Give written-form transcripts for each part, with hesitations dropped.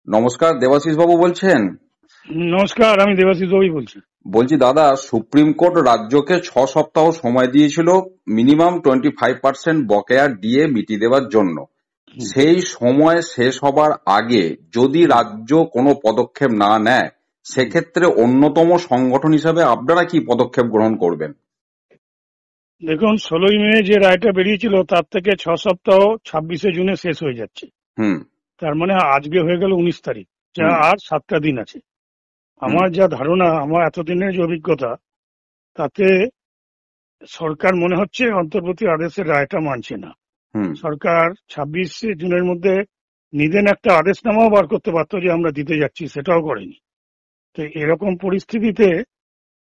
নমস্কার, দেবাশিস বাবু বলছেন? নমস্কার, আমি দেবাশিস বাবুই বলছি। বলছি দাদা, সুপ্রিম কোর্ট রাজ্যকে 6 সপ্তাহ সময় দিয়েছিল মিনিমাম 25% বকেয়া ডিএ মিটিয়ে দেওয়ার জন্য। হুম, সেই সময় শেষ হবার আগে যদি হুম, রাজ্য কোনো পদক্ষেপ না নেয়, হুম। সেক্ষেত্রে অন্যতম সংগঠন হিসাবে আপনারা কি পদক্ষেপ গ্রহণ করবেন? দেখুন, 16ই মে যে রায়টা বেরিয়েছিল তার থেকে 6 সপ্তাহ 26শে জুনে শেষ হয়ে যাচ্ছে। হুম, তার মানে আজকে হয়ে গেল 19 তারিখ, যা হুম, আর 7টা দিন আছে। হুম, আমার যা ধারণা, আমার এতদিনের যে অভিজ্ঞতা, তাতে সরকার মনে হচ্ছে অন্তর্বর্তী আদেশের রায়টা মানছে না। হুম। সরকার 26শে জুনের মধ্যে নিদেন একটা আদেশনামাও বার করতে পারতো যে আমরা দিতে যাচ্ছি, সেটাও করেনি। তো এরকম পরিস্থিতিতে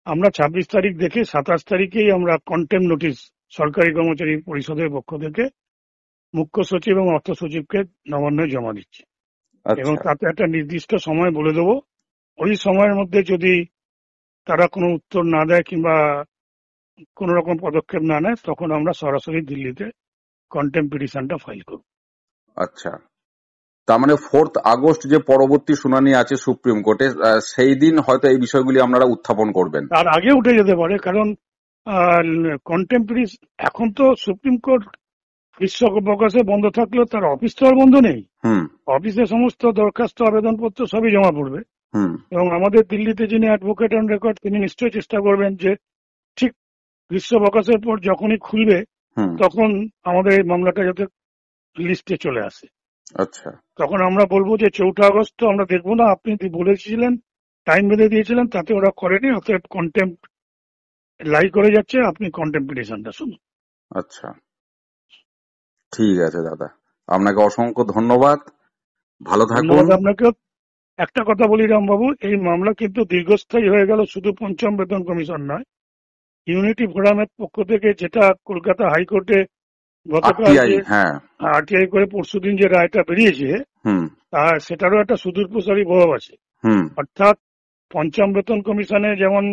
আমরা 26 তারিখ দেখে 27 তারিখেই আমরা কন্টেম্প নোটিশ সরকারি কর্মচারী পরিষদের পক্ষ থেকে মুখ্য সচিব এবং অর্থ সচিবকে নবান্নে জমা দিচ্ছি, এবং আচ্ছা। তাতে একটা নির্দিষ্ট সময় বলে দেবো। ওই সময়ের মধ্যে যদি তারা কোনো উত্তর না দেয় কিংবা কোনো রকম পদক্ষেপ না নেয়, তখন আমরা সরাসরি দিল্লিতে কন্টেম্প পিটিশনটা ফাইল করব। আচ্ছা, তার মানে 4 আগস্ট যে পরবর্তী শুনানি আছে সুপ্রিম কোর্টে, সেই দিন হয়তো এই বিষয়গুলি আপনারা উত্থাপন করবেন। তার আগে উঠে যেতে পারে, কারণ কন্টেম্প পিটিশন এখন তো সুপ্রিম কোর্ট গ্রীষ্ম অবকাশে বন্ধ থাকলেও তার অফিস তো আর বন্ধ নেই। হুম, অফিসে সমস্ত দরখাস্ত আবেদনপত্র সবই জমা পড়বে, হুম, এবং আমাদের দিল্লিতে যিনি অ্যাডভোকেট অন রেকর্ড তিনি নিশ্চয়ই চেষ্টা করবেন যে ঠিক গ্রীষ্মাবকাশের পর যখনই খুলবে হুম। তখন আমাদের এই মামলাটা যাতে লিস্টে চলে আসে। আচ্ছা, তখন আমরা বলবো যে 4 আগস্ট তো আমরা দেখবো না, আপনি বলেছিলেন, টাইম বেঁধে দিয়েছিলেন, তাতে ওরা করেনি, অতএব কন্টেম্প লাই করে যাচ্ছে, আপনি কন্টেম্প পিটিশনটা শুনুন। আচ্ছা, ঠিক আছে দাদা। আপনাকে অসংখ্য ধন্যবাদ। ভালো থাকুন। ধন্যবাদ আপনাকেও। একটা কথা বলি রামবাবু, এই মামলা কিন্তু দীর্ঘস্থায়ী হয়ে গেল, শুধু পঞ্চম বেতন কমিশন নয়, ইউনিটি ফোরামের পক্ষ থেকে যেটা কলকাতা হাইকোর্টে গতকাল আরটিআই, যে হ্যাঁ। আরটিআই করে পরশুদিন যে রায়টা বেরিয়েছে, হুম, সেটারও একটা সুদূর প্রসারী প্রভাব আছে। হুম, অর্থাৎ পঞ্চম বেতন কমিশনে যেমন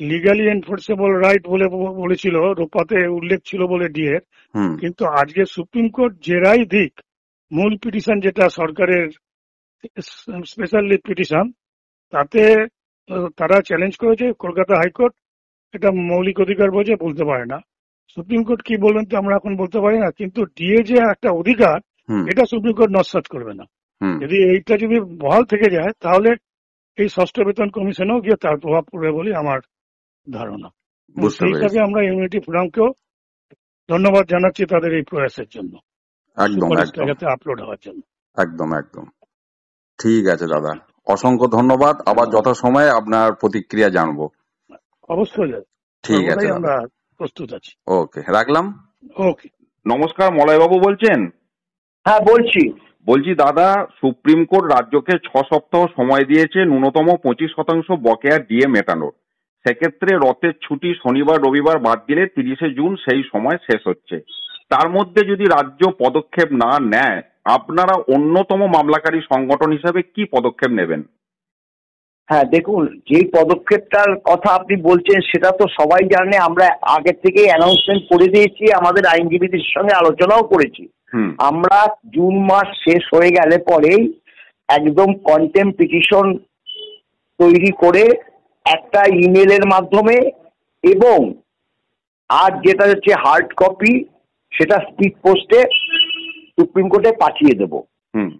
লিগালি এনফোর্সেবল রাইট বলে বলেছিল, রূপাতে উল্লেখ ছিল বলে ডিএর, হুম, কিন্তু আজকে সুপ্রিম কোর্ট যে রায় দিক, মূল পিটিশন যেটা সরকারের স্পেশাল লিভ পিটিশন, তাতে তারা চ্যালেঞ্জ করেছে কলকাতা হাইকোর্ট এটা মৌলিক অধিকার বোঝে, বলতে পারে না। সুপ্রিম কোর্ট কি বলবেন তো আমরা এখন বলতে পারি না, কিন্তু ডিএ যে একটা অধিকার, হুম, এটা সুপ্রিম কোর্ট নস্যাৎ করবে না। হুম। যদি এইটা যদি বহাল থেকে যায়, তাহলে এই ষষ্ঠ বেতন কমিশনেও গিয়ে তার প্রভাব পড়বে বলে আমার ধারণা। এবং বুঝতে সেই হিসাবে পেরেছি। আমরা ইউনিটি ফোরামকেও ধন্যবাদ জানাচ্ছি তাদের এই প্রয়াসের জন্য, একদম, সুপারিশটা একদম, যাতে আপলোড হওয়ার জন্য। একদম, একদম। ঠিক আছে দাদা। অসংখ্য ধন্যবাদ। আবার যথাসময়ে আপনার প্রতিক্রিয়া জানবো। অবশ্যই ঠিক আছে সর্বদাই দাদা। আমরা প্রস্তুত আছি। ওকে, রাখলাম। ওকে। নমস্কার, মলয়বাবু বলছেন? হ্যাঁ, বলছি। বলছি দাদা, সুপ্রিম কোর্ট রাজ্যকে 6 সপ্তাহ সময় দিয়েছে ন্যূনতম 25% বকেয়া ডিএ মেটানোর। সেক্ষেত্রে রথের ছুটি শনিবার রবিবার বাদ দিলে 30শে জুন সেই সময় শেষ হচ্ছে। তার মধ্যে যদি রাজ্য পদক্ষেপ না নেয়, আপনারা অন্যতম মামলাকারী সংগঠন হিসাবে কি পদক্ষেপ নেবেন? হ্যাঁ, দেখুন, যেই পদক্ষেপটার কথা আপনি বলছেন সেটা তো সবাই জানে। আমরা আগে থেকেই অ্যানাউন্সমেন্ট করে দিয়েছি, আমাদের আইনজীবীদের সঙ্গে আলোচনাও করেছি। হুম, আমরা জুন মাস শেষ হয়ে গেলে পরেই একদম কন্টেম্প পিটিশন তৈরি করে একটা ইমেলের মাধ্যমে, এবং আর যেটা হচ্ছে হার্ড কপি, সেটা স্পিড পোস্টে সুপ্রিম কোর্টে পাঠিয়ে দেব। হুম,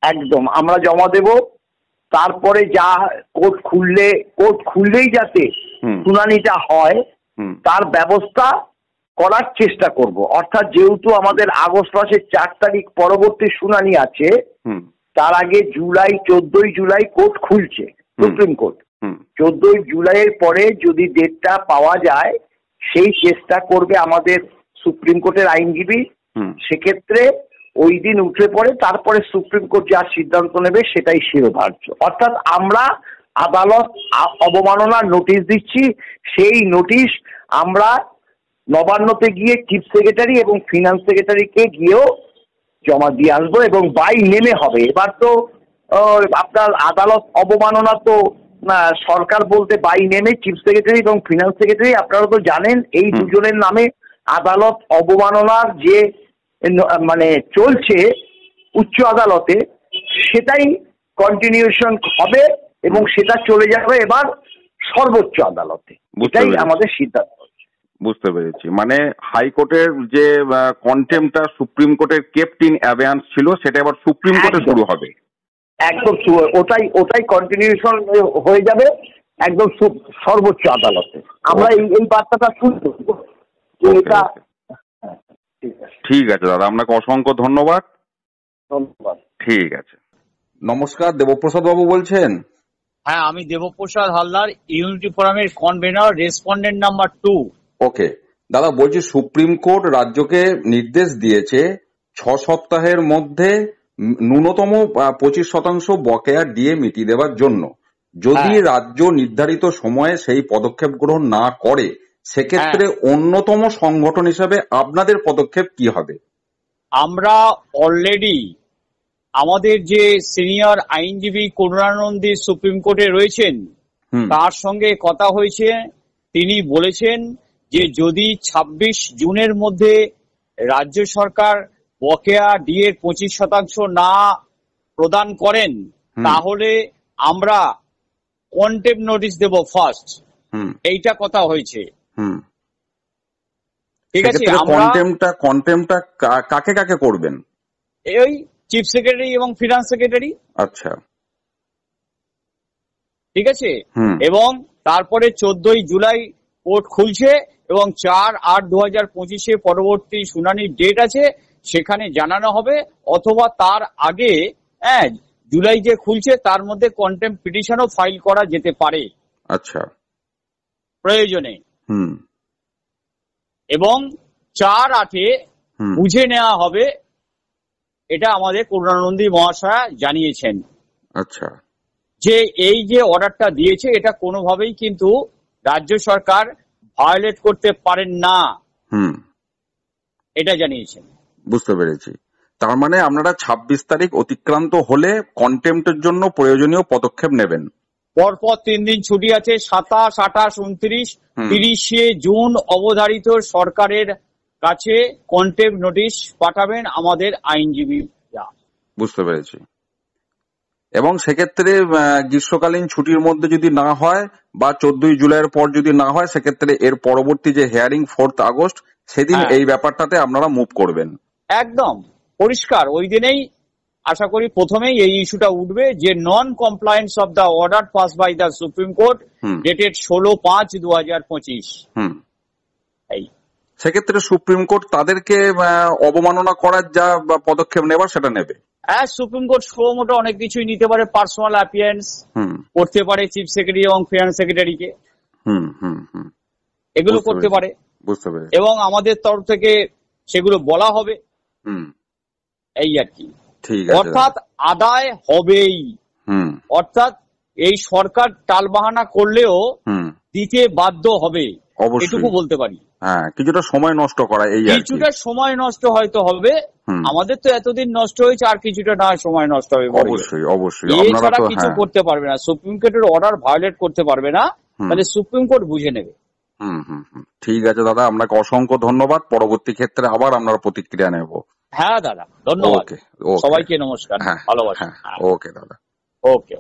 একদম আমরা জমা দেব। তারপরে যা কোর্ট খুললেই যাতে হুম, শুনানিটা হয় হুম, তার ব্যবস্থা করার চেষ্টা করব। অর্থাৎ যেহেতু আমাদের আগস্ট মাসের 4 তারিখ পরবর্তী শুনানি আছে, হুম, তার আগে 14ই জুলাই কোর্ট খুলছে হুম, সুপ্রিম কোর্ট। হুম, 14ই জুলাইয়ের পরে যদি ডেটটা পাওয়া যায়, সেই চেষ্টা করবে আমাদের সুপ্রিম কোর্টের আইনজীবী। হুম, সেক্ষেত্রে ওই দিন উঠে পড়ে তারপরে সুপ্রিম কোর্ট যা সিদ্ধান্ত নেবে সেটাই শিরোধার্য। অর্থাৎ আমরা আদালত অবমাননার নোটিশ দিচ্ছি। সেই নোটিশ আমরা নবান্নতে গিয়ে চিফ সেক্রেটারি এবং ফিনান্স সেক্রেটারিকে গিয়েও জমা দিয়ে আসবো, এবং বাই নেমে হবে। এবার তো আপনার আদালত অবমাননা তো সরকার বলতে বাই নেমে চিফ সেক্রেটারি এবং ফিনান্স সেক্রেটারি, আপনারা তো জানেন এই হুম, দুজনের নামে আদালত অবমাননার যে মানে চলছে উচ্চ আদালতে, সেটাই কন্টিনিউশন হবে এবং সেটা চলে যাবে এবার সর্বোচ্চ আদালতে। এটাই আমাদের সিদ্ধান্ত। বুঝতে পেরেছি, মানে হাইকোর্টের যে কন্টেম্পটা সুপ্রিম কোর্টের কেপ্ট ইন অ্যাবেয়ান্স ছিল সেটা এবার সুপ্রিম কোর্টে শুরু হবে। একদম ওটাই কন্টিনিউশন হয়ে যাবে একদম সর্বোচ্চ আদালতে। আমরা এই বার্তাটা শুনবো। এটা ঠিক আছে দাদা, আপনাকে অসংখ্য ধন্যবাদ। ধন্যবাদ। ঠিক আছে। নমস্কার, দেবপ্রসাদ বাবু বলছেন? হ্যাঁ, আমি দেবপ্রসাদ হালদার, ইউনিটি ফোরামের কনভেনর, রেসপন্ডেন্ট নাম্বার 2। ওকে দাদা, বলছি সুপ্রিম কোর্ট রাজ্যকে নির্দেশ দিয়েছে 6 সপ্তাহের মধ্যে ন্যূনতম 25% বকেয়া ডিএ মিটিয়ে দেওয়ার জন্য। যদি রাজ্য নির্ধারিত সময়ে সেই পদক্ষেপ গ্রহণ না করে সেক্ষেত্রে অন্যতম সংগঠন হিসাবে আপনাদের পদক্ষেপ কি হবে? আমরা অলরেডি আমাদের যে সিনিয়র আইনজীবী করুণানন্দী সুপ্রিম কোর্টে রয়েছেন তার সঙ্গে কথা হয়েছে। তিনি বলেছেন যে যদি 26 জুনের মধ্যে রাজ্য সরকার বকেয়া ডিএর 25% না প্রদান করেন তাহলে আমরা কন্টেম্প নোটিশ দেব ফার্স্ট। এইটা কথা হয়েছে। ঠিক আছে, কন্টেম্পটা কাকে কাকে করবেন? এই চিফ সেক্রেটারি এবং ফিনান্স সেক্রেটারি। আচ্ছা, ঠিক আছে। এবং তারপরে 14ই জুলাই কোর্ট খুলছে এবং 4/8/2025 পরবর্তী শুনানির ডেট আছে, সেখানে জানানো হবে। অথবা তার আগে জুলাই যে খুলছে তার মধ্যে কন্টেম্প পিটিশনও ফাইল করা যেতে পারে। আচ্ছা, প্রয়োজনে। এবং 4/8 বুঝে নেওয়া হবে, এটা আমাদের করুণানন্দী মহাশয় জানিয়েছেন। আচ্ছা, যে এই যে অর্ডারটা দিয়েছে এটা কোনোভাবেই কিন্তু রাজ্য সরকার ভায়োলেট করতে পারেন না, এটা জানিয়েছেন। বুঝতে পেরেছি। তার মানে আপনারা 26 তারিখ অতিক্রান্ত হলে কন্টেম্পটের জন্য প্রয়োজনীয় পদক্ষেপ নেবেন। পরপর 3 দিন ছুটি আছে, 27, 28, 29, 30শে জুন অবধারিত সরকারের কাছে কন্টেম্প নোটিশ পাঠাবেন আমাদের আইনজীবীরা। বুঝতে পেরেছি। এবং সেক্ষেত্রে গ্রীষ্মকালীন ছুটির মধ্যে যদি না হয় বা 14ই জুলাইয়ের পর যদি না হয় সেক্ষেত্রে এর পরবর্তী যে হিয়ারিং 4 আগস্ট সেদিন এই ব্যাপারটাতে আপনারা মুভ করবেন। একদম পরিষ্কার, ওই দিনেই আশা করি প্রথমেই এই ইস্যুটা উঠবে যে non compliance of the order pass by the Supreme Court dated 16/5/2025। এই সেক্ষেত্রে সুপ্রিম কোর্ট তাদেরকে অবমাননা করার যা পদক্ষেপ নেবার সেটা নেবে। সুপ্রিম কোর্ট মোটো অনেক কিছুই নিতে পারে, পার্সোনাল অ্যাপিয়ারেন্স করতে পারে চিফ সেক্রেটারি এবং ফিনান্স সেক্রেটারিকে, এগুলো করতে পারে। বুঝতে পেরেছি। এবং আমাদের তরফ থেকে সেগুলো বলা হবে, এই আর কি। ঠিক আছে, অর্থাৎ আদায় হবেই। অর্থাৎ এই সরকার টালবাহানা করলেও দিতে বাধ্য হবে, এটুকু বলতে পারি। হ্যাঁ, কিছুটা সময় নষ্ট করা, এই কিছুটা সময় নষ্ট হয়তো হবে। আমাদের তো এতদিন নষ্ট হয়েছে, আর কিছুটা না সময় নষ্ট হবে। অবশ্যই অবশ্যই। এছাড়া কিছু করতে পারবে না, সুপ্রিম কোর্টের অর্ডার ভায়োলেট করতে পারবে না, তাহলে সুপ্রিম কোর্ট বুঝে নেবে। ঠিক আছে দাদা, আপনাকে অসংখ্য ধন্যবাদ। পরবর্তী ক্ষেত্রে আবার আপনার প্রতিক্রিয়া নেব। হ্যাঁ দাদা, ধন্যবাদ। সবাইকে নমস্কার, ভালোবাসা। ওকে দাদা, ওকে।